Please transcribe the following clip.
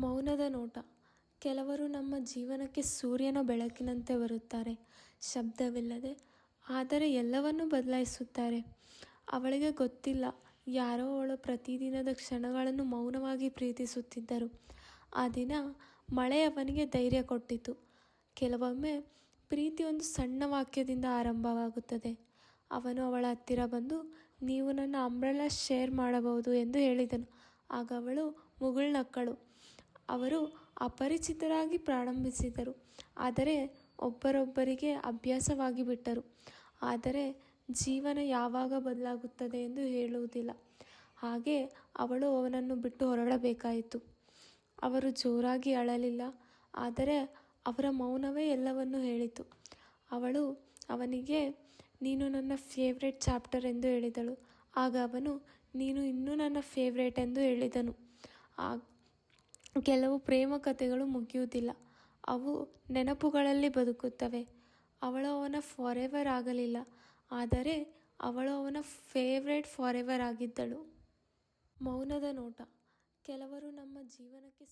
ಮೌನದ ನೋಟ. ಕೆಲವರು ನಮ್ಮ ಜೀವನಕ್ಕೆ ಸೂರ್ಯನ ಬೆಳಕಿನಂತೆ ಬರುತ್ತಾರೆ, ಶಬ್ದವಿಲ್ಲದೆ, ಆದರೆ ಎಲ್ಲವನ್ನೂ ಬದಲಾಯಿಸುತ್ತಾರೆ. ಅವಳಿಗೆ ಗೊತ್ತಿಲ್ಲ, ಯಾರೋ ಅವಳು ಪ್ರತಿದಿನದ ಕ್ಷಣಗಳನ್ನು ಮೌನವಾಗಿ ಪ್ರೀತಿಸುತ್ತಿದ್ದರು. ಆ ದಿನ ಮಳೆ ಅವನಿಗೆ ಧೈರ್ಯ ಕೊಟ್ಟಿತು. ಕೆಲವೊಮ್ಮೆ ಪ್ರೀತಿ ಒಂದು ಸಣ್ಣ ವಾಕ್ಯದಿಂದ ಆರಂಭವಾಗುತ್ತದೆ. ಅವನು ಅವಳ ಹತ್ತಿರ ಬಂದು, ನೀವು ನನ್ನ ಅಂಬ್ರೆಲಾ ಶೇರ್ ಮಾಡಬಹುದು ಎಂದು ಹೇಳಿದನು. ಆಗ ಅವಳು ಮುಗುಳ್ನಕ್ಕಳು. ಅವರು ಅಪರಿಚಿತರಾಗಿ ಪ್ರಾರಂಭಿಸಿದರು, ಆದರೆ ಒಬ್ಬರೊಬ್ಬರಿಗೆ ಅಭ್ಯಾಸವಾಗಿ ಬಿಟ್ಟರು. ಆದರೆ ಜೀವನ ಯಾವಾಗ ಬದಲಾಗುತ್ತದೆ ಎಂದು ಹೇಳುವುದಿಲ್ಲ. ಹಾಗೆ ಅವಳು ಅವನನ್ನು ಬಿಟ್ಟು ಹೊರಡಬೇಕಾಯಿತು. ಅವರು ಜೋರಾಗಿ ಅಳಲಿಲ್ಲ, ಆದರೆ ಅವರ ಮೌನವೇ ಎಲ್ಲವನ್ನೂ ಹೇಳಿತು. ಅವಳು ಅವನಿಗೆ, ನೀನು ನನ್ನ ಫೇವ್ರೆಟ್ ಚಾಪ್ಟರ್ ಎಂದು ಹೇಳಿದಳು. ಆಗ ಅವನು, ನೀನು ಇನ್ನೂ ನನ್ನ ಫೇವ್ರೇಟ್ ಎಂದು ಹೇಳಿದನು. ಕೆಲವು ಪ್ರೇಮ ಕಥೆಗಳು ಮುಗಿಯುವುದಿಲ್ಲ, ಅವು ನೆನಪುಗಳಲ್ಲಿ ಬದುಕುತ್ತವೆ. ಅವಳು ಅವನ ಫಾರೆವರ್ ಆಗಲಿಲ್ಲ, ಆದರೆ ಅವಳು ಅವನ ಫೇವ್ರೇಟ್ ಫಾರೆವರ್ ಆಗಿದ್ದಳು. ಮೌನದ ನೋಟ. ಕೆಲವರು ನಮ್ಮ ಜೀವನಕ್ಕೆ